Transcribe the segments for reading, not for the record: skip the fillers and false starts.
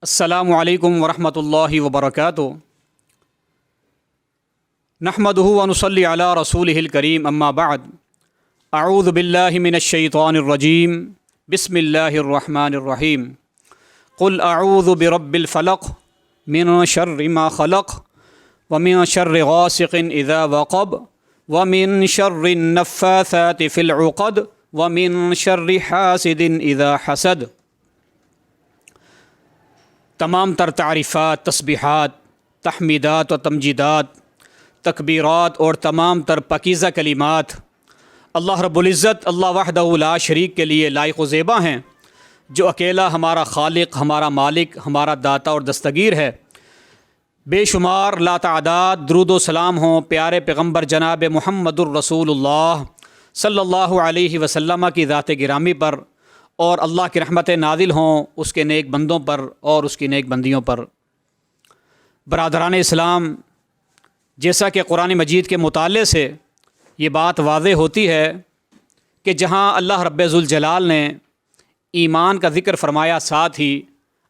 السلام علیکم ورحمۃ اللہ وبرکاتہ۔ نحمدہ ونصلی علی رسولہ الکریم، اما بعد، اعوذ باللہ من الشیطان الرجیم، بسم اللہ الرحمن الرحیم۔ قل اعوذ برب الفلق من شر ما خلق ومن شر غاسق اذا وقب ومن شر النفاثات فی العقد ومن شر حاسد اذا حسد۔ تمام تر تعریفات، تسبیحات، تحمیدات و تمجیدات، تکبیرات اور تمام تر پاکیزہ کلمات اللہ رب العزت، اللہ وحدہ لا شریک کے لیے لائق و زیبا ہیں، جو اکیلا ہمارا خالق، ہمارا مالک، ہمارا داتا اور دستگیر ہے۔ بے شمار لا تعداد درود و سلام ہوں پیارے پیغمبر جناب محمد الرسول اللہ صلی اللہ علیہ وسلم کی ذات گرامی پر، اور اللہ کی رحمت نازل ہوں اس کے نیک بندوں پر اور اس کی نیک بندیوں پر۔ برادران اسلام، جیسا کہ قرآن مجید کے مطالعے سے یہ بات واضح ہوتی ہے کہ جہاں اللہ رب ذوالجلال نے ایمان کا ذکر فرمایا، ساتھ ہی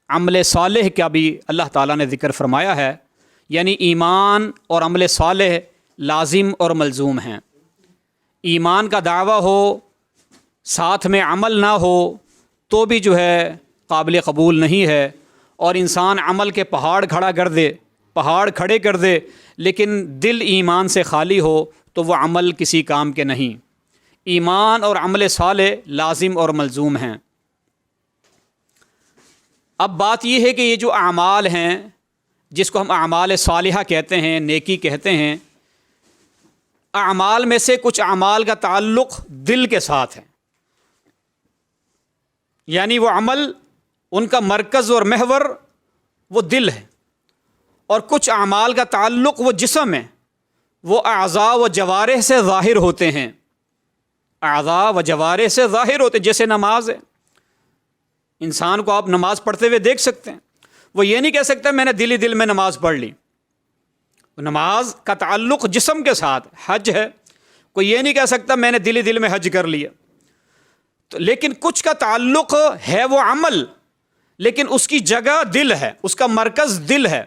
عمل صالح کا بھی اللہ تعالیٰ نے ذکر فرمایا ہے، یعنی ایمان اور عمل صالح لازم اور ملزوم ہیں۔ ایمان کا دعویٰ ہو، ساتھ میں عمل نہ ہو تو بھی جو ہے قابل قبول نہیں ہے، اور انسان عمل کے پہاڑ کھڑے کر دے لیکن دل ایمان سے خالی ہو تو وہ عمل کسی کام کے نہیں۔ ایمان اور عمل صالح لازم اور ملزوم ہیں۔ اب بات یہ ہے کہ یہ جو اعمال ہیں، جس کو ہم اعمال صالحہ کہتے ہیں، نیکی کہتے ہیں، اعمال میں سے کچھ اعمال کا تعلق دل کے ساتھ ہے، یعنی وہ عمل، ان کا مرکز اور محور وہ دل ہے، اور کچھ اعمال کا تعلق وہ جسم ہے، وہ اعضاء و جوارح سے ظاہر ہوتے ہیں، اعضاء و جوارح سے ظاہر ہوتے ہیں۔ جیسے نماز ہے، انسان کو آپ نماز پڑھتے ہوئے دیکھ سکتے ہیں، وہ یہ نہیں کہہ سکتا میں نے دل میں نماز پڑھ لی۔ نماز کا تعلق جسم کے ساتھ۔ حج ہے، کوئی یہ نہیں کہہ سکتا میں نے دل میں حج کر لیا۔ لیکن کچھ کا تعلق ہے وہ عمل، لیکن اس کی جگہ دل ہے، اس کا مرکز دل ہے۔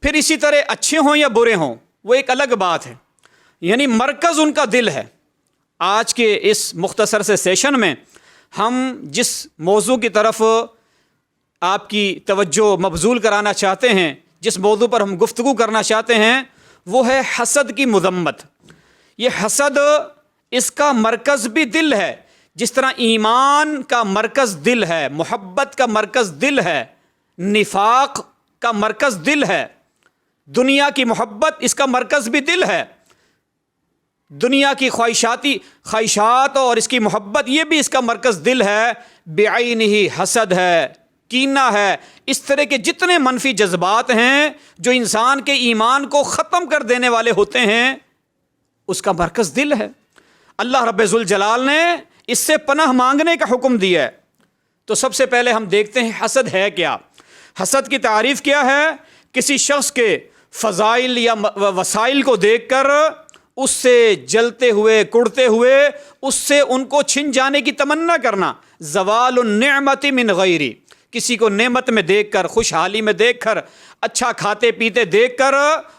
پھر اسی طرح اچھے ہوں یا برے ہوں، وہ ایک الگ بات ہے، یعنی مرکز ان کا دل ہے۔ آج کے اس مختصر سے سیشن میں ہم جس موضوع کی طرف آپ کی توجہ مبذول کرانا چاہتے ہیں، جس موضوع پر ہم گفتگو کرنا چاہتے ہیں، وہ ہے حسد کی مذمت۔ یہ حسد، اس کا مرکز بھی دل ہے، جس طرح ایمان کا مرکز دل ہے، محبت کا مرکز دل ہے، نفاق کا مرکز دل ہے، دنیا کی محبت اس کا مرکز بھی دل ہے، دنیا کی خواہشات اور اس کی محبت یہ بھی اس کا مرکز دل ہے۔ بعینہ حسد ہے، کینہ ہے، اس طرح کے جتنے منفی جذبات ہیں جو انسان کے ایمان کو ختم کر دینے والے ہوتے ہیں، اس کا مرکز دل ہے۔ اللہ رب ذوالجلال نے اس سے پناہ مانگنے کا حکم دیا ہے۔ تو سب سے پہلے ہم دیکھتے ہیں حسد ہے کیا۔ حسد کی تعریف کیا ہے؟ کسی شخص کے فضائل یا وسائل کو دیکھ کر اس سے جلتے ہوئے، کڑتے ہوئے، اس سے ان کو چھن جانے کی تمنا کرنا۔ زوال النعمت من غیری، کسی کو نعمت میں دیکھ کر، خوشحالی میں دیکھ کر، اچھا کھاتے پیتے دیکھ کر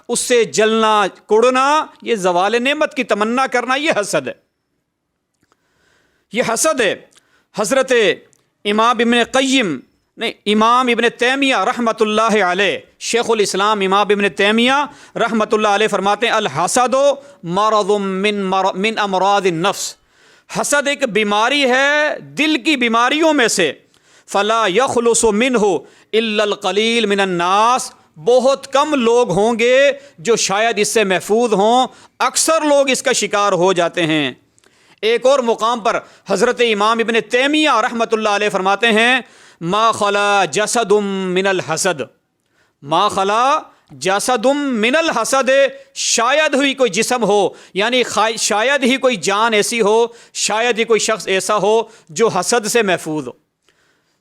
اس سے جلنا، کڑنا، یہ زوال نعمت کی تمنا کرنا، یہ حسد ہے۔ یہ حسد ہے۔ حضرت امام ابن تیمیہ رحمۃ اللہ علیہ، شیخ الاسلام امام ابن تیمیہ رحمۃ اللہ علیہ فرماتے ہیں، الحسد مرض من امراض النفس، حسد ایک بیماری ہے دل کی بیماریوں میں سے۔ فلا یخلص منہ الا القلیل من الناس، بہت کم لوگ ہوں گے جو شاید اس سے محفوظ ہوں، اکثر لوگ اس کا شکار ہو جاتے ہیں۔ ایک اور مقام پر حضرت امام ابن تیمیہ رحمۃ اللہ علیہ فرماتے ہیں، ما خلا جسد من الحسد، ما خلا جسد من الحسد، شاید ہی کوئی جسم ہو، یعنی شاید ہی کوئی جان ایسی ہو، شاید ہی کوئی شخص ایسا ہو جو حسد سے محفوظ ہو۔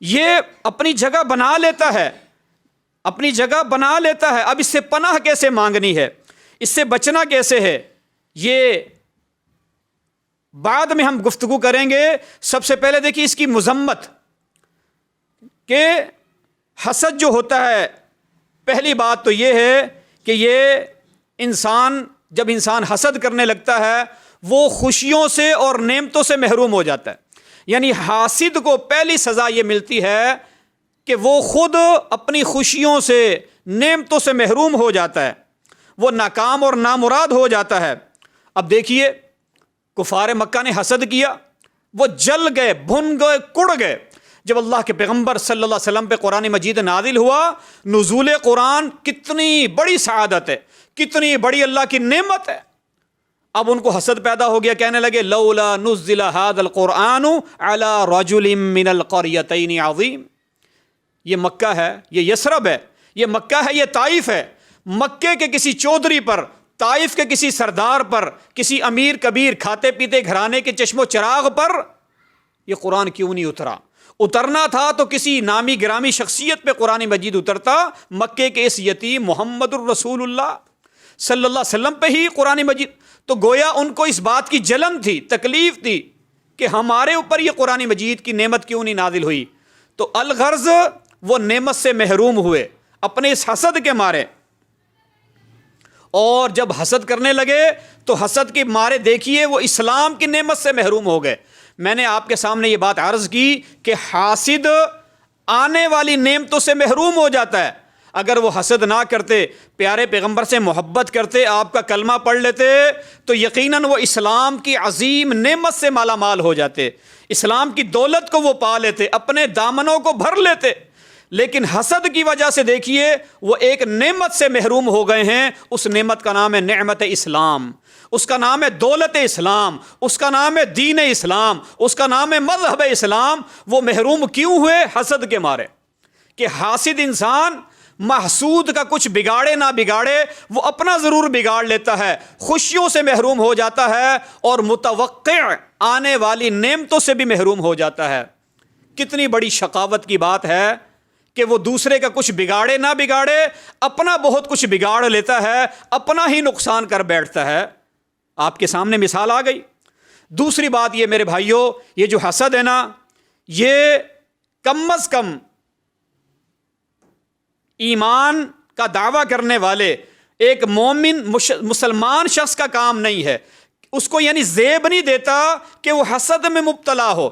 یہ اپنی جگہ بنا لیتا ہے، اپنی جگہ بنا لیتا ہے۔ اب اس سے پناہ کیسے مانگنی ہے، اس سے بچنا کیسے ہے، یہ بعد میں ہم گفتگو کریں گے۔ سب سے پہلے دیکھیے اس کی مذمت، کہ حسد جو ہوتا ہے، پہلی بات تو یہ ہے کہ یہ جب انسان حسد کرنے لگتا ہے وہ خوشیوں سے اور نعمتوں سے محروم ہو جاتا ہے. یعنی حاسد کو پہلی سزا یہ ملتی ہے کہ وہ خود اپنی خوشیوں سے، نعمتوں سے محروم ہو جاتا ہے، وہ ناکام اور نامراد ہو جاتا ہے. اب دیکھیے کفار مکہ نے حسد کیا، وہ جل گئے، بھن گئے، کڑ گئے. جب اللہ کے پیغمبر صلی اللہ علیہ وسلم پہ قرآن مجید نازل ہوا، نزول قرآن کتنی بڑی سعادت ہے، کتنی بڑی اللہ کی نعمت ہے. اب ان کو حسد پیدا ہو گیا، کہنے لگے لولا نزل هذا القرآن على رجل من القريتين عظیم. یہ مکہ ہے، یہ یثرب ہے، یہ مکہ ہے، یہ طائف ہے. مکے کے کسی چودھری پر، طائف کے کسی سردار پر، کسی امیر کبیر کھاتے پیتے گھرانے کے چشم و چراغ پر یہ قرآن کیوں نہیں اترا؟ اترنا تھا تو کسی نامی گرامی شخصیت پہ قرآن مجید اترتا. مکے کے اس یتیم محمد الرسول اللہ صلی اللہ علیہ وسلم پہ ہی قرآن مجید. تو گویا ان کو اس بات کی جلن تھی، تکلیف تھی کہ ہمارے اوپر یہ قرآن مجید کی نعمت کیوں نہیں نازل ہوئی. تو الغرض وہ نعمت سے محروم ہوئے اپنے اس حسد کے مارے. اور جب حسد کرنے لگے تو حسد کے مارے دیکھیے وہ اسلام کی نعمت سے محروم ہو گئے. میں نے آپ کے سامنے یہ بات عرض کی کہ حاسد آنے والی نعمتوں سے محروم ہو جاتا ہے. اگر وہ حسد نہ کرتے، پیارے پیغمبر سے محبت کرتے، آپ کا کلمہ پڑھ لیتے، تو یقیناً وہ اسلام کی عظیم نعمت سے مالا مال ہو جاتے، اسلام کی دولت کو وہ پا لیتے، اپنے دامنوں کو بھر لیتے. لیکن حسد کی وجہ سے دیکھیے وہ ایک نعمت سے محروم ہو گئے ہیں. اس نعمت کا نام ہے نعمت اسلام، اس کا نام ہے دولت اسلام، اس کا نام ہے دین اسلام، اس کا نام ہے مذہب اسلام. وہ محروم کیوں ہوئے؟ حسد کے مارے. کہ حاسد انسان محسود کا کچھ بگاڑے نہ بگاڑے، وہ اپنا ضرور بگاڑ لیتا ہے، خوشیوں سے محروم ہو جاتا ہے اور متوقع آنے والی نعمتوں سے بھی محروم ہو جاتا ہے. کتنی بڑی شقاوت کی بات ہے کہ وہ دوسرے کا کچھ بگاڑے نہ بگاڑے، اپنا بہت کچھ بگاڑ لیتا ہے، اپنا ہی نقصان کر بیٹھتا ہے. آپ کے سامنے مثال آ گئی. دوسری بات یہ میرے بھائیوں، یہ جو حسد ہے نا، یہ کم از کم ایمان کا دعویٰ کرنے والے ایک مومن مسلمان شخص کا کام نہیں ہے. اس کو یعنی زیب نہیں دیتا کہ وہ حسد میں مبتلا ہو.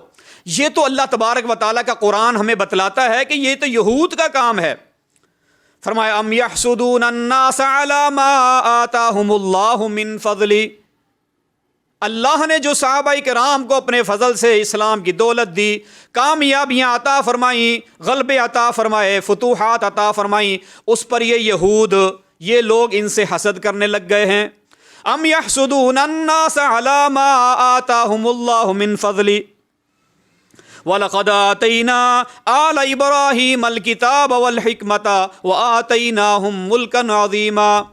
یہ تو اللہ تبارک و تعالیٰ کا قرآن ہمیں بتلاتا ہے کہ یہ تو یہود کا کام ہے. فرمایا ام یحسدون الناس علی ما آتاہم اللہ من فضلی. اللہ نے جو صحابہ کرام کو اپنے فضل سے اسلام کی دولت دی، کامیابیاں عطا فرمائیں، غلبے عطا فرمائے، فتوحات عطا فرمائیں، اس پر یہ یہود، یہ لوگ ان سے حسد کرنے لگ گئے ہیں. ام یحسدون الناس علی ما آتاہم اللہ من فضلی وَلَقَدْ آتَيْنَا آلَ إِبْرَاهِيمَ الْكِتَابَ وَالْحِكْمَةَ وَآتَيْنَاهُمْ مُلْكًا عَظِيمًا.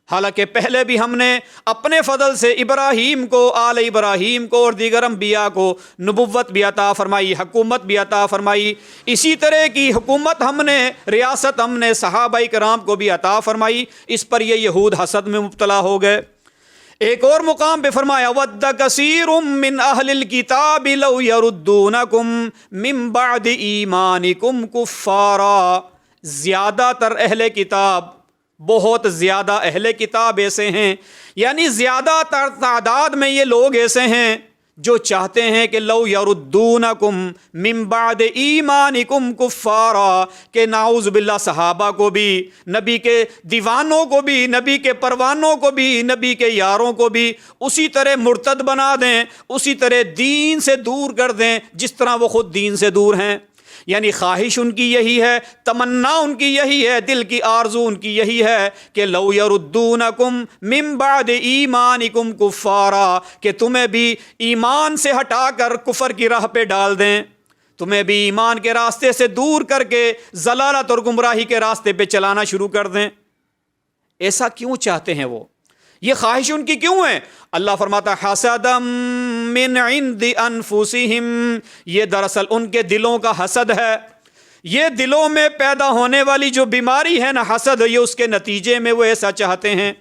حالانکہ پہلے بھی ہم نے اپنے فضل سے ابراہیم کو، آل ابراہیم کو اور دیگر انبیاء کو نبوت بھی عطا فرمائی، حکومت بھی عطا فرمائی. اسی طرح کی حکومت ہم نے، ریاست ہم نے صحابہ کرام کو بھی عطا فرمائی. اس پر یہ یہود حسد میں مبتلا ہو گئے. ایک اور مقام پہ فرمایا وَدَّ كَثِيرٌ مِّنْ أَهْلِ الْكِتَابِ لَوْ يَرُدُّونَكُمْ مِّن بَعْدِ إِيمَانِكُمْ كُفَّارًا. زیادہ تر اہل کتاب، بہت زیادہ اہل کتاب ایسے ہیں، یعنی زیادہ تر تعداد میں یہ لوگ ایسے ہیں جو چاہتے ہیں کہ لو یردونکم من بعد ایمانکم کفارا، کہ نعوذ باللہ صحابہ کو بھی، نبی کے دیوانوں کو بھی، نبی کے پروانوں کو بھی، نبی کے یاروں کو بھی اسی طرح مرتد بنا دیں، اسی طرح دین سے دور کر دیں جس طرح وہ خود دین سے دور ہیں. یعنی خواہش ان کی یہی ہے، تمنا ان کی یہی ہے، دل کی آرزو ان کی یہی ہے کہ لو یردونکم من بعد ایمانکم کفارا، کہ تمہیں بھی ایمان سے ہٹا کر کفر کی راہ پہ ڈال دیں، تمہیں بھی ایمان کے راستے سے دور کر کے ضلالت اور گمراہی کے راستے پہ چلانا شروع کر دیں. ایسا کیوں چاہتے ہیں وہ؟ یہ خواہش ان کی کیوں ہے؟ اللہ فرماتا حسدم من عند انفسہم، یہ دراصل ان کے دلوں کا حسد ہے. یہ دلوں میں پیدا ہونے والی جو بیماری ہے نا حسد، یہ اس کے نتیجے میں وہ ایسا چاہتے ہیں.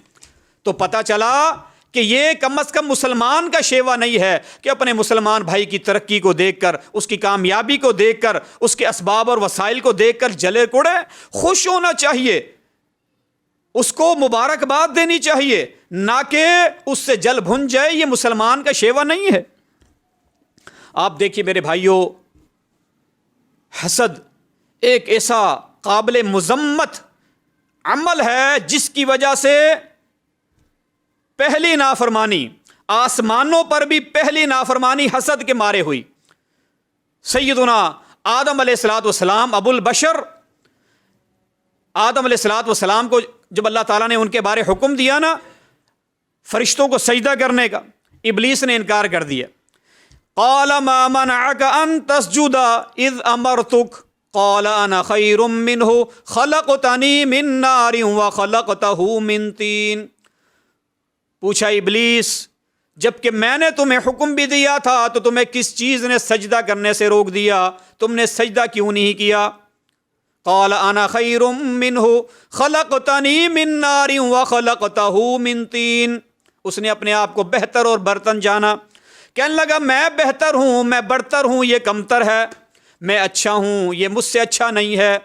تو پتہ چلا کہ یہ کم از کم مسلمان کا شیوا نہیں ہے کہ اپنے مسلمان بھائی کی ترقی کو دیکھ کر، اس کی کامیابی کو دیکھ کر، اس کے اسباب اور وسائل کو دیکھ کر جلے کوڑے۔ خوش ہونا چاہیے، اس کو مبارکباد دینی چاہیے، نہ کہ اس سے جل بھن جائے۔ یہ مسلمان کا شیوا نہیں ہے۔ آپ دیکھیے میرے بھائیوں، حسد ایک ایسا قابل مذمت عمل ہے جس کی وجہ سے پہلی نافرمانی، آسمانوں پر بھی پہلی نافرمانی حسد کے مارے ہوئی۔ سیدنا آدم علیہ الصلوۃ والسلام ابو البشر، آدم علیہ الصلوۃ والسلام کو جب اللہ تعالیٰ نے ان کے بارے حکم دیا نا فرشتوں کو سجدہ کرنے کا، ابلیس نے انکار کر دیا۔ قال ما منعك ان تسجد اذ امرتك قال انا خیر منہ خلقتنی من نار وخلقتہ من طین۔ پوچھا ابلیس، جبکہ میں نے تمہیں حکم بھی دیا تھا تو تمہیں کس چیز نے سجدہ کرنے سے روک دیا؟ تم نے سجدہ کیوں نہیں کیا؟ قال انا خیر منہ خلقتنی من نار وخلقتہ من طین۔ اس نے اپنے آپ کو بہتر اور برتن جانا، کہنے لگا میں بہتر ہوں، میں برتر ہوں، یہ کمتر ہے، میں اچھا ہوں، یہ مجھ سے اچھا نہیں ہے۔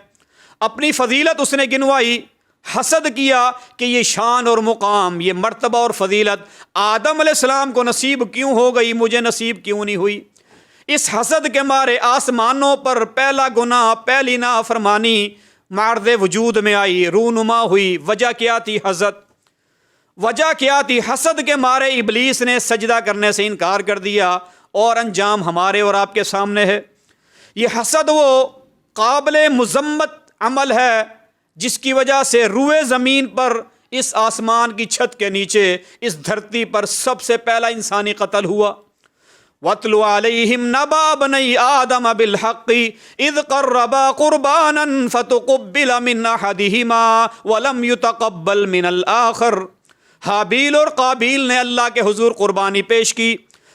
اپنی فضیلت اس نے گنوائی، حسد کیا کہ یہ شان اور مقام، یہ مرتبہ اور فضیلت آدم علیہ السلام کو نصیب کیوں ہو گئی، مجھے نصیب کیوں نہیں ہوئی؟ اس حسد کے مارے آسمانوں پر پہلا گناہ، پہلی نافرمانی مارد وجود میں آئی، رونما ہوئی۔ وجہ کیا تھی؟ حسد۔ وجہ کیا تھی؟ حسد کے مارے ابلیس نے سجدہ کرنے سے انکار کر دیا، اور انجام ہمارے اور آپ کے سامنے ہے۔ یہ حسد وہ قابل مذمت عمل ہے جس کی وجہ سے روئے زمین پر، اس آسمان کی چھت کے نیچے، اس دھرتی پر سب سے پہلا انسانی قتل ہوا۔ وَاتْلُ عَلَيْهِمْ نَبَأَ بَنِي آدَمَ بِالْحَقِّ إِذْ قَرَّبَا قُرْبَانًا فَتُقُبِّلَ مِنْ أَحَدِهِمَا وَلَمْ يُتَقَبَّلْ مِنَ الْآخَرِ۔ حابیل اور قابیل نے اللہ کے حضور قربانی پیش کی،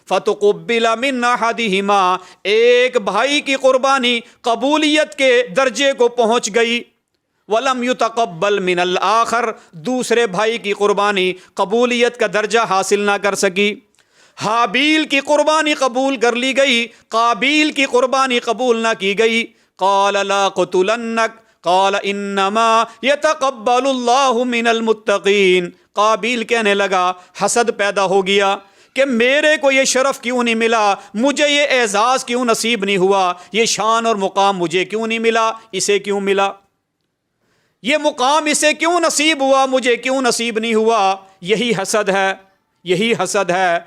فَتُقُبِّلَ مِنْ أَحَدِهِمَا، ایک بھائی کی قربانی قبولیت کے درجے کو پہنچ گئی، وَلَمْ يُتَقَبَّلْ مِنَ الْآخَرِ، دوسرے بھائی کی قربانی قبولیت کا درجہ حاصل نہ کر سکی۔ حابیل کی قربانی قبول کر لی گئی، قابیل کی قربانی قبول نہ کی گئی۔ قال لا قتلنک قال انما یتقبل اللہ من المتقین۔ قابیل کہنے لگا، حسد پیدا ہو گیا کہ میرے کو یہ شرف کیوں نہیں ملا، مجھے یہ اعزاز کیوں نصیب نہیں ہوا، یہ شان اور مقام مجھے کیوں نہیں ملا، اسے کیوں ملا؟ یہ مقام اسے کیوں نصیب ہوا، مجھے کیوں نصیب نہیں ہوا؟ یہی حسد ہے، یہی حسد ہے۔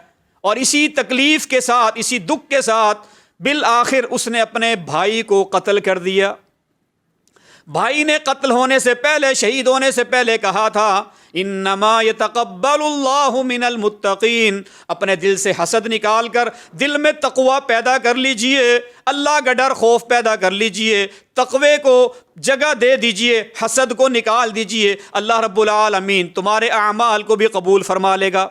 اور اسی تکلیف کے ساتھ، اسی دکھ کے ساتھ بالآخر اس نے اپنے بھائی کو قتل کر دیا۔ بھائی نے قتل ہونے سے پہلے، شہید ہونے سے پہلے کہا تھا انما یتقبل اللہ من المتقین۔ اپنے دل سے حسد نکال کر دل میں تقوی پیدا کر لیجئے، اللہ کا ڈر خوف پیدا کر لیجئے، تقوی کو جگہ دے دیجئے، حسد کو نکال دیجئے، اللہ رب العالمین تمہارے اعمال کو بھی قبول فرما لے گا۔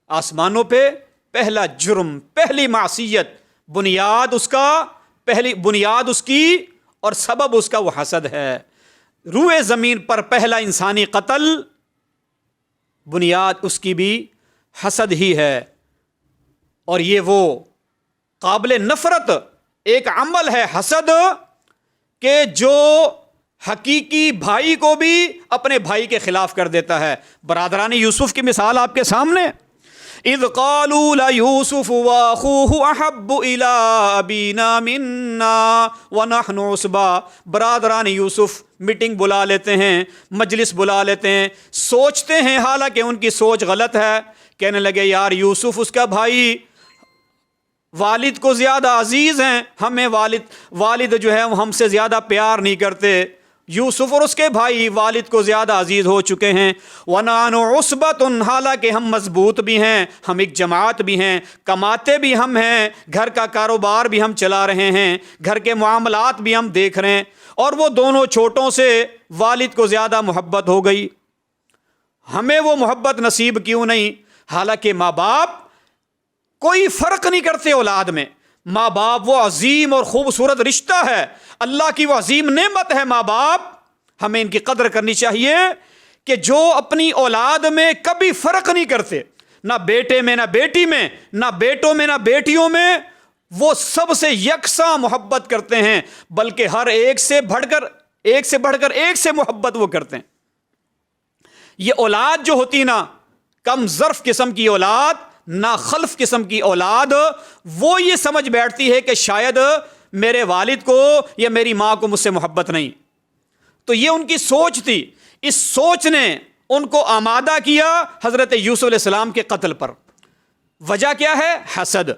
آسمانوں پہ پہلا جرم، پہلی معصیت، بنیاد اس کا، پہلی بنیاد اس کی اور سبب اس کا وہ حسد ہے۔ روئے زمین پر پہلا انسانی قتل، بنیاد اس کی بھی حسد ہی ہے۔ اور یہ وہ قابل نفرت ایک عمل ہے حسد، کہ جو حقیقی بھائی کو بھی اپنے بھائی کے خلاف کر دیتا ہے۔ برادران یوسف کی مثال آپ کے سامنے، اذ قالوا ليوسف واخوه احب الى ابينا منا ونحن عصبة۔ برادران یوسف میٹنگ بلا لیتے ہیں، مجلس بلا لیتے ہیں، سوچتے ہیں، حالانکہ ان کی سوچ غلط ہے، کہنے لگے یار یوسف اس کا بھائی والد کو زیادہ عزیز ہیں، ہمیں والد جو ہے وہ ہم سے زیادہ پیار نہیں کرتے۔ یوسف اور اس کے بھائی والد کو زیادہ عزیز ہو چکے ہیں۔ وَنَحْنُ عُصْبَةٌ، حالانکہ ہم مضبوط بھی ہیں، ہم ایک جماعت بھی ہیں، کماتے بھی ہم ہیں، گھر کا کاروبار بھی ہم چلا رہے ہیں، گھر کے معاملات بھی ہم دیکھ رہے ہیں، اور وہ دونوں چھوٹوں سے والد کو زیادہ محبت ہو گئی، ہمیں وہ محبت نصیب کیوں نہیں؟ حالانکہ ماں باپ کوئی فرق نہیں کرتے اولاد میں، ماں باپ وہ عظیم اور خوبصورت رشتہ ہے، اللہ کی وہ عظیم نعمت ہے ماں باپ، ہمیں ان کی قدر کرنی چاہیے، کہ جو اپنی اولاد میں کبھی فرق نہیں کرتے، نہ بیٹے میں نہ بیٹی میں، نہ بیٹوں میں نہ بیٹیوں میں، وہ سب سے یکساں محبت کرتے ہیں، بلکہ ہر ایک سے بڑھ کر ایک سے محبت وہ کرتے ہیں۔ یہ اولاد جو ہوتی نا، کم ظرف قسم کی اولاد، نا خلف قسم کی اولاد، وہ یہ سمجھ بیٹھتی ہے کہ شاید میرے والد کو یا میری ماں کو مجھ سے محبت نہیں۔ تو یہ ان کی سوچ تھی، اس سوچ نے ان کو آمادہ کیا حضرت یوسف علیہ السلام کے قتل پر۔ وجہ کیا ہے؟ حسد۔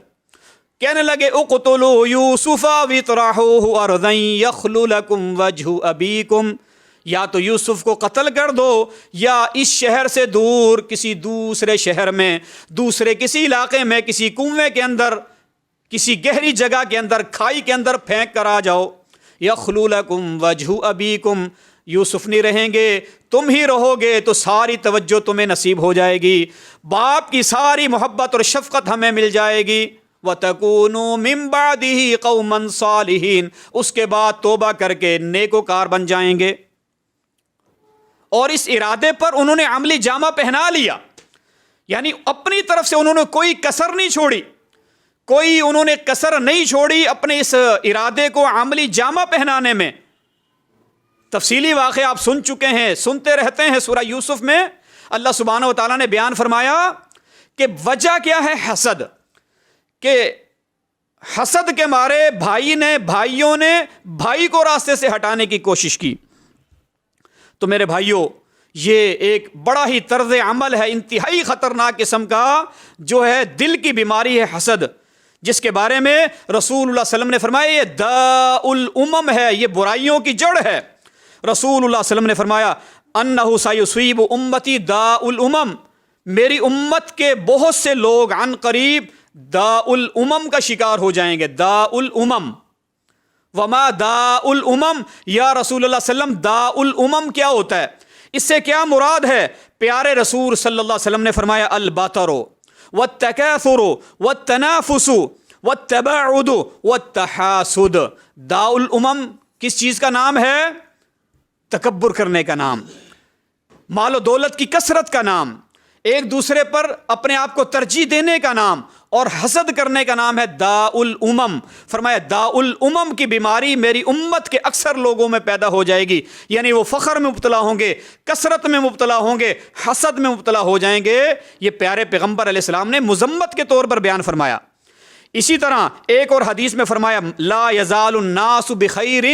کہنے لگے اقتلوا یوسف واطرحوہ ارضا یخل لکم وجہ ابیکم، یا تو یوسف کو قتل کر دو یا اس شہر سے دور کسی دوسرے شہر میں، دوسرے کسی علاقے میں، کسی کنویں کے اندر، کسی گہری جگہ کے اندر، کھائی کے اندر پھینک کر آ جاؤ۔ یخل لکم وجہ ابیکم، یوسف نہیں رہیں گے، تم ہی رہو گے تو ساری توجہ تمہیں نصیب ہو جائے گی، باپ کی ساری محبت اور شفقت ہمیں مل جائے گی۔ وَتَكُونُوا مِن بَعْدِهِ قَوْمًا صَالِحِينَ، اس کے بعد توبہ کر کے نیکوکار بن جائیں گے۔ اور اس ارادے پر انہوں نے عملی جامہ پہنا لیا، یعنی اپنی طرف سے انہوں نے کوئی کسر نہیں چھوڑی، انہوں نے کسر نہیں چھوڑی اپنے اس ارادے کو عملی جامہ پہنانے میں۔ تفصیلی واقعہ آپ سن چکے ہیں، سنتے رہتے ہیں۔ سورہ یوسف میں اللہ سبحانہ و تعالیٰ نے بیان فرمایا کہ وجہ کیا ہے؟ حسد، کہ حسد کے مارے بھائیوں نے بھائی کو راستے سے ہٹانے کی کوشش کی۔ تو میرے بھائیوں، یہ ایک بڑا ہی طرز عمل ہے، انتہائی خطرناک قسم کا، جو ہے دل کی بیماری ہے حسد، جس کے بارے میں رسول اللہ صلی اللہ علیہ وسلم نے فرمایا یہ داء الامم ہے، یہ برائیوں کی جڑ ہے۔ رسول اللہ صلی اللہ علیہ وسلم نے فرمایا انہ سیصیب امتی داء الامم، میری امت کے بہت سے لوگ عن قریب داء الامم کا شکار ہو جائیں گے۔ داء الامم، وما داء الامم یا رسول اللہ صلی اللہ علیہ وسلم، داء الامم کیا ہوتا ہے؟ اس سے کیا مراد ہے؟ پیارے رسول صلی اللہ علیہ وسلم نے فرمایا البطر والتکاثر والتنافس والتباعد والتحاسد۔ داء الامم کس چیز کا نام ہے؟ تکبر کرنے کا نام، مال و دولت کی کثرت کا نام، ایک دوسرے پر اپنے آپ کو ترجیح دینے کا نام، اور حسد کرنے کا نام ہے داء الامم۔ فرمایا داء الامم کی بیماری میری امت کے اکثر لوگوں میں پیدا ہو جائے گی، یعنی وہ فخر میں مبتلا ہوں گے، کثرت میں مبتلا ہوں گے، حسد میں مبتلا ہو جائیں گے۔ یہ پیارے پیغمبر علیہ السلام نے مذمت کے طور پر بیان فرمایا۔ اسی طرح ایک اور حدیث میں فرمایا لا یزال الناس بخیر،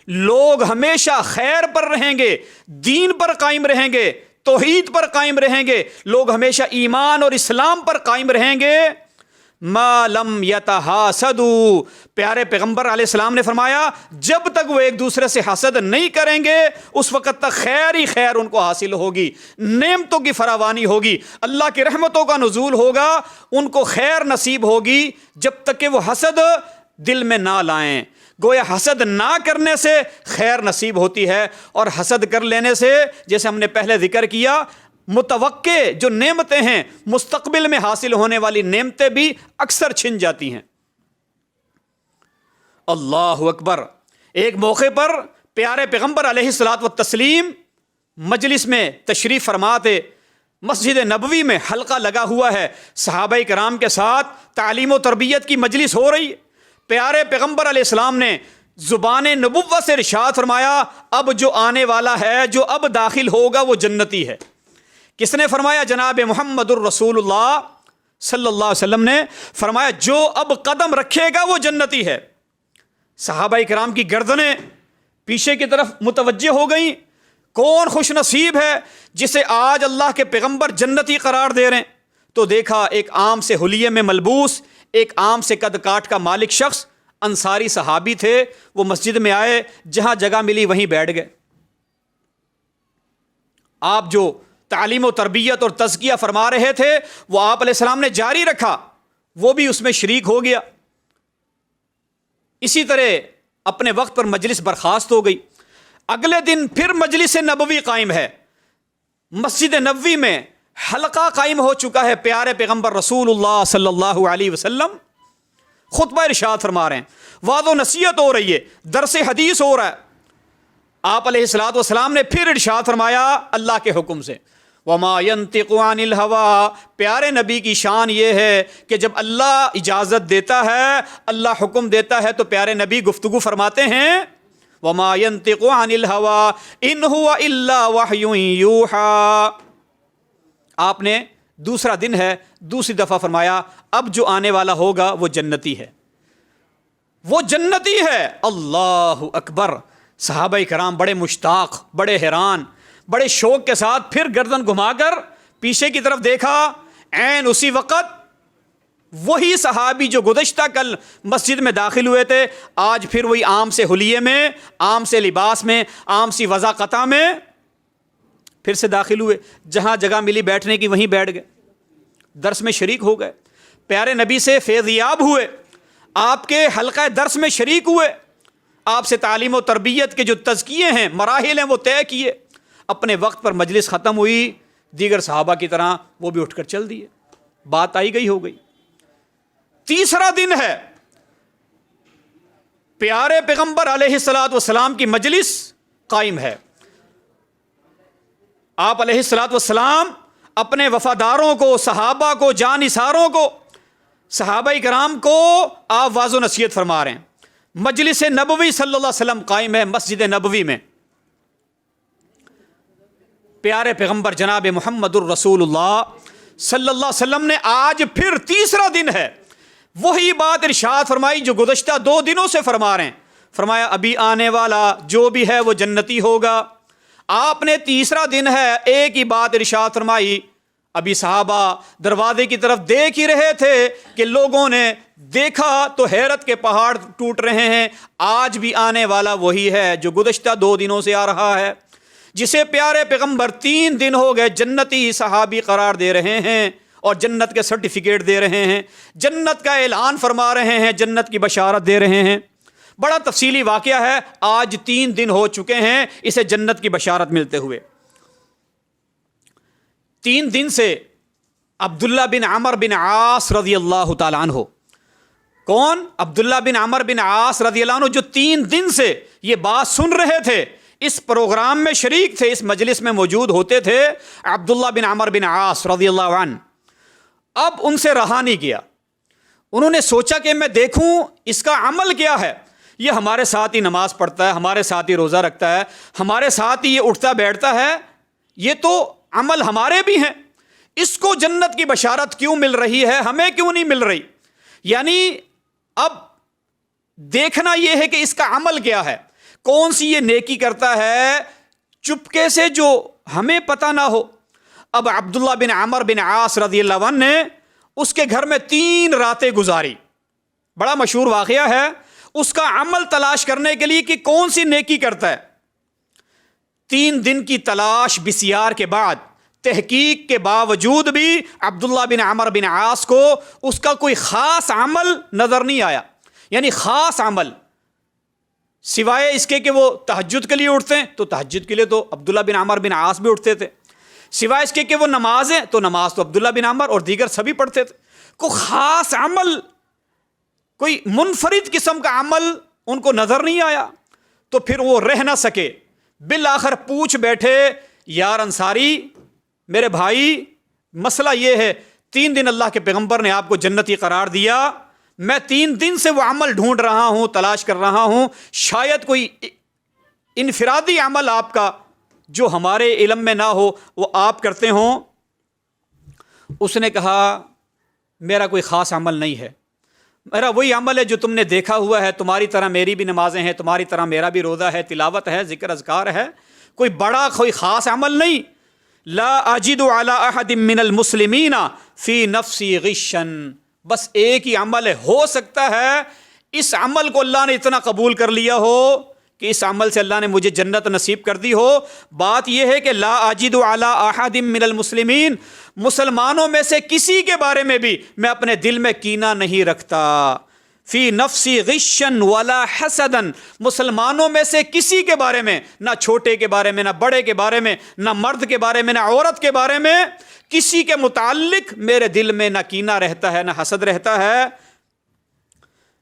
لوگ ہمیشہ خیر پر رہیں گے، دین پر قائم رہیں گے، توحید پر قائم رہیں گے، لوگ ہمیشہ ایمان اور اسلام پر قائم رہیں گے، ما لم یتحاسدوا۔ پیارے پیغمبر علیہ السلام نے فرمایا جب تک وہ ایک دوسرے سے حسد نہیں کریں گے اس وقت تک خیر ہی خیر ان کو حاصل ہوگی، نعمتوں کی فراوانی ہوگی، اللہ کی رحمتوں کا نزول ہوگا، ان کو خیر نصیب ہوگی، جب تک کہ وہ حسد دل میں نہ لائیں۔ گویا حسد نہ کرنے سے خیر نصیب ہوتی ہے، اور حسد کر لینے سے، جیسے ہم نے پہلے ذکر کیا، متوقع جو نعمتیں ہیں، مستقبل میں حاصل ہونے والی نعمتیں بھی اکثر چھن جاتی ہیں۔ اللہ اکبر۔ ایک موقع پر پیارے پیغمبر علیہ الصلوۃ والتسلیم مجلس میں تشریف فرما تھے، مسجد نبوی میں حلقہ لگا ہوا ہے، صحابہ کرام کے ساتھ تعلیم و تربیت کی مجلس ہو رہی۔ پیارے پیغمبر علیہ السلام نے زبان نبوت سے ارشاد فرمایا اب جو آنے والا ہے، جو اب داخل ہوگا وہ جنتی ہے۔ کس نے فرمایا؟ جناب محمد الرسول اللہ صلی اللہ علیہ وسلم نے فرمایا جو اب قدم رکھے گا وہ جنتی ہے۔ صحابہ کرام کی گردنیں پیچھے کی طرف متوجہ ہو گئیں۔ کون خوش نصیب ہے جسے آج اللہ کے پیغمبر جنتی قرار دے رہے ہیں؟ تو دیکھا ایک عام سے حلیے میں ملبوس، ایک عام سے قد کاٹ کا مالک شخص، انصاری صحابی تھے، وہ مسجد میں آئے، جہاں جگہ ملی وہیں بیٹھ گئے۔ آپ جو تعلیم و تربیت اور تزکیہ فرما رہے تھے وہ آپ علیہ السلام نے جاری رکھا، وہ بھی اس میں شریک ہو گیا۔ اسی طرح اپنے وقت پر مجلس برخاست ہو گئی۔ اگلے دن پھر مجلس نبوی قائم ہے، مسجد نبوی میں حلقہ قائم ہو چکا ہے۔ پیارے پیغمبر رسول اللہ صلی اللہ علیہ وسلم خطبہ ارشاد فرما رہے ہیں، وعظ و نصیحت ہو رہی ہے، درس حدیث ہو رہا ہے۔ آپ علیہ الصلوۃ والسلام نے پھر ارشاد فرمایا اللہ کے حکم سے، وما ينطق عن الهوى، پیارے نبی کی شان یہ ہے کہ جب اللہ اجازت دیتا ہے، اللہ حکم دیتا ہے تو پیارے نبی گفتگو فرماتے ہیں. وما ينطق عن الهوى ان هو الا وحی یوحى. آپ نے دوسرا دن ہے، دوسری دفعہ فرمایا اب جو آنے والا ہوگا وہ جنتی ہے، وہ جنتی ہے. اللہ اکبر. صحابہ کرام بڑے مشتاق، بڑے حیران، بڑے شوق کے ساتھ پھر گردن گھما کر پیچھے کی طرف دیکھا. عین اسی وقت وہی صحابی جو گزشتہ کل مسجد میں داخل ہوئے تھے، آج پھر وہی عام سے حلیے میں، عام سے لباس میں، عام سی وضاقتہ میں پھر سے داخل ہوئے. جہاں جگہ ملی بیٹھنے کی وہیں بیٹھ گئے، درس میں شریک ہو گئے، پیارے نبی سے فیض یاب ہوئے، آپ کے حلقہ درس میں شریک ہوئے، آپ سے تعلیم و تربیت کے جو تزکیے ہیں، مراحل ہیں، وہ طے کیے. اپنے وقت پر مجلس ختم ہوئی، دیگر صحابہ کی طرح وہ بھی اٹھ کر چل دیے. بات آئی گئی ہو گئی. تیسرا دن ہے، پیارے پیغمبر علیہ الصلوۃ والسلام کی مجلس قائم ہے. آپ علیہ الصلوۃ والسلام اپنے وفاداروں کو، صحابہ کو، جانثاروں کو، صحابہ کرام کو آپ واضح و نصیحت فرما رہے ہیں. مجلس نبوی صلی اللہ علیہ وسلم قائم ہے مسجد نبوی میں. پیارے پیغمبر جناب محمد الرسول اللہ صلی اللہ علیہ وسلم نے آج پھر تیسرا دن ہے، وہی بات ارشاد فرمائی جو گزشتہ 2 دنوں سے فرما رہے ہیں. فرمایا ابھی آنے والا جو بھی ہے وہ جنتی ہوگا. آپ نے تیسرا دن ہے ایک ہی بات ارشاد فرمائی. ابھی صحابہ دروازے کی طرف دیکھ ہی رہے تھے کہ لوگوں نے دیکھا تو حیرت کے پہاڑ ٹوٹ رہے ہیں. آج بھی آنے والا وہی ہے جو گزشتہ 2 دنوں سے آ رہا ہے، جسے پیارے پیغمبر 3 دن ہو گئے جنتی صحابی قرار دے رہے ہیں اور جنت کے سرٹیفکیٹ دے رہے ہیں، جنت کا اعلان فرما رہے ہیں، جنت کی بشارت دے رہے ہیں. بڑا تفصیلی واقعہ ہے. آج 3 دن ہو چکے ہیں اسے جنت کی بشارت ملتے ہوئے. 3 دن سے عبداللہ بن عمر بن عاص رضی اللہ تعالیٰ عنہ، کون؟ عبداللہ بن عمر بن عاص رضی اللہ عنہ، جو 3 دن سے یہ بات سن رہے تھے، اس پروگرام میں شریک تھے، اس مجلس میں موجود ہوتے تھے. عبداللہ بن عمر بن عاص رضی اللہ عنہ اب ان سے رہا نہیں گیا. انہوں نے سوچا کہ میں دیکھوں اس کا عمل کیا ہے. یہ ہمارے ساتھ ہی نماز پڑھتا ہے، ہمارے ساتھ ہی روزہ رکھتا ہے، ہمارے ساتھ ہی یہ اٹھتا بیٹھتا ہے، یہ تو عمل ہمارے بھی ہیں. اس کو جنت کی بشارت کیوں مل رہی ہے، ہمیں کیوں نہیں مل رہی؟ یعنی اب دیکھنا یہ ہے کہ اس کا عمل کیا ہے، کون سی یہ نیکی کرتا ہے چپکے سے جو ہمیں پتہ نہ ہو. اب عبداللہ بن عمر بن عاص رضی اللہ عنہ نے اس کے گھر میں 3 راتیں گزاری. بڑا مشہور واقعہ ہے. اس کا عمل تلاش کرنے کے لیے کہ کون سی نیکی کرتا ہے. 3 دن کی تلاش بسیار کے بعد، تحقیق کے باوجود بھی عبداللہ بن عمر بن عاص کو اس کا کوئی خاص عمل نظر نہیں آیا. یعنی خاص عمل سوائے اس کے کہ وہ تہجد کے لیے اٹھتے ہیں تو تہجد کے لیے تو عبداللہ بن عمر بن عاص بھی اٹھتے تھے، سوائے اس کے کہ وہ نماز ہے تو نماز تو عبداللہ بن عمر اور دیگر سبھی پڑھتے تھے. کوئی خاص عمل، کوئی منفرد قسم کا عمل ان کو نظر نہیں آیا. تو پھر وہ رہ نہ سکے، بالآخر پوچھ بیٹھے، یار انصاری میرے بھائی، مسئلہ یہ ہے 3 دن اللہ کے پیغمبر نے آپ کو جنتی قرار دیا، میں 3 دن سے وہ عمل ڈھونڈ رہا ہوں، تلاش کر رہا ہوں، شاید کوئی انفرادی عمل آپ کا جو ہمارے علم میں نہ ہو وہ آپ کرتے ہوں. اس نے کہا میرا کوئی خاص عمل نہیں ہے، میرا وہی عمل ہے جو تم نے دیکھا ہوا ہے. تمہاری طرح میری بھی نمازیں ہیں، تمہاری طرح میرا بھی روزہ ہے، تلاوت ہے، ذکر اذکار ہے، کوئی بڑا کوئی خاص عمل نہیں. لا اجد علی احد من المسلمین فی نفسی غشا، بس ایک ہی عمل ہے، ہو سکتا ہے اس عمل کو اللہ نے اتنا قبول کر لیا ہو کہ اس عمل سے اللہ نے مجھے جنت نصیب کر دی ہو. بات یہ ہے کہ لا اجد علی احد من المسلمین، مسلمانوں میں سے کسی کے بارے میں بھی میں اپنے دل میں کینہ نہیں رکھتا. فی نفسی غشا ولا حسدا، مسلمانوں میں سے کسی کے بارے میں، نہ چھوٹے کے بارے میں، نہ بڑے کے بارے میں، نہ مرد کے بارے میں، نہ عورت کے بارے میں، کسی کے متعلق میرے دل میں نہ کینہ رہتا ہے، نہ حسد رہتا ہے.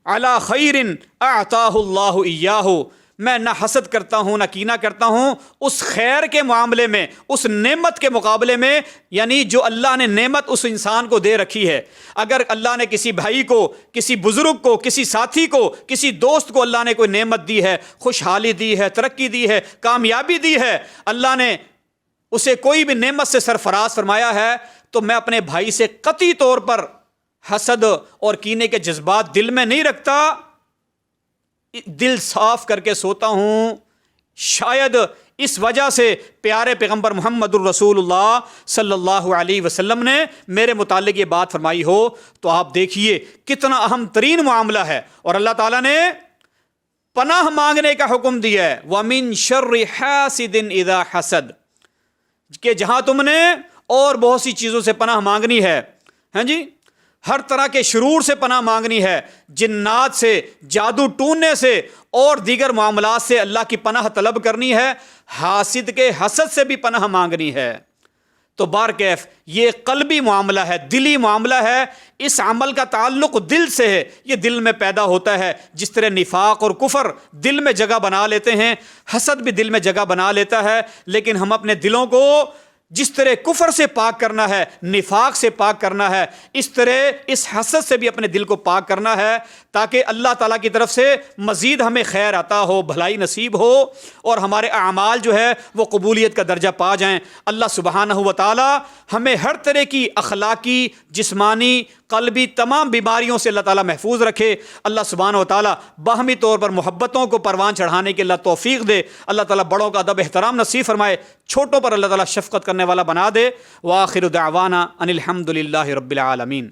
علی خیر اعطاہ اللہ ایاہ، میں نہ حسد کرتا ہوں نہ کینہ کرتا ہوں اس خیر کے معاملے میں، اس نعمت کے مقابلے میں، یعنی جو اللہ نے نعمت اس انسان کو دے رکھی ہے۔ اگر اللہ نے کسی بھائی کو، کسی بزرگ کو، کسی ساتھی کو، کسی دوست کو اللہ نے کوئی نعمت دی ہے، خوشحالی دی ہے، ترقی دی ہے، کامیابی دی ہے، اللہ نے اسے کوئی بھی نعمت سے سرفراز فرمایا ہے، تو میں اپنے بھائی سے قطعی طور پر حسد اور کینے کے جذبات دل میں نہیں رکھتا، دل صاف کر کے سوتا ہوں۔ شاید اس وجہ سے پیارے پیغمبر محمد الرسول اللہ صلی اللہ علیہ وسلم نے میرے متعلق یہ بات فرمائی ہو۔ تو آپ دیکھیے کتنا اہم ترین معاملہ ہے، اور اللہ تعالیٰ نے پناہ مانگنے کا حکم دیا ہے، وَمِن شَرِّ حَاسِدٍ إِذَا حَسَدَ، کہ جہاں تم نے اور بہت سی چیزوں سے پناہ مانگنی ہے، ہاں جی، ہر طرح کے شرور سے پناہ مانگنی ہے، جنات سے، جادو ٹوننے سے اور دیگر معاملات سے اللہ کی پناہ طلب کرنی ہے، حاسد کے حسد سے بھی پناہ مانگنی ہے۔ تو بارکیف یہ قلبی معاملہ ہے، دلی معاملہ ہے، اس عمل کا تعلق دل سے ہے، یہ دل میں پیدا ہوتا ہے۔ جس طرح نفاق اور کفر دل میں جگہ بنا لیتے ہیں، حسد بھی دل میں جگہ بنا لیتا ہے، لیکن ہم اپنے دلوں کو جس طرح کفر سے پاک کرنا ہے، نفاق سے پاک کرنا ہے، اس طرح اس حسد سے بھی اپنے دل کو پاک کرنا ہے، تاکہ اللہ تعالیٰ کی طرف سے مزید ہمیں خیر عطا ہو، بھلائی نصیب ہو، اور ہمارے اعمال جو ہے وہ قبولیت کا درجہ پا جائیں۔ اللہ سبحانہ و تعالیٰ ہمیں ہر طرح کی اخلاقی، جسمانی، قلبی تمام بیماریوں سے اللہ تعالیٰ محفوظ رکھے۔ اللہ سبحانہ و تعالیٰ باہمی طور پر محبتوں کو پروان چڑھانے کے اللہ توفیق دے۔ اللہ تعالیٰ بڑوں کا ادب احترام نصیب فرمائے، چھوٹوں پر اللہ تعالیٰ شفقت کرنے والا بنا دے۔ وآخر دعوانا ان الحمد للہ رب العالمین۔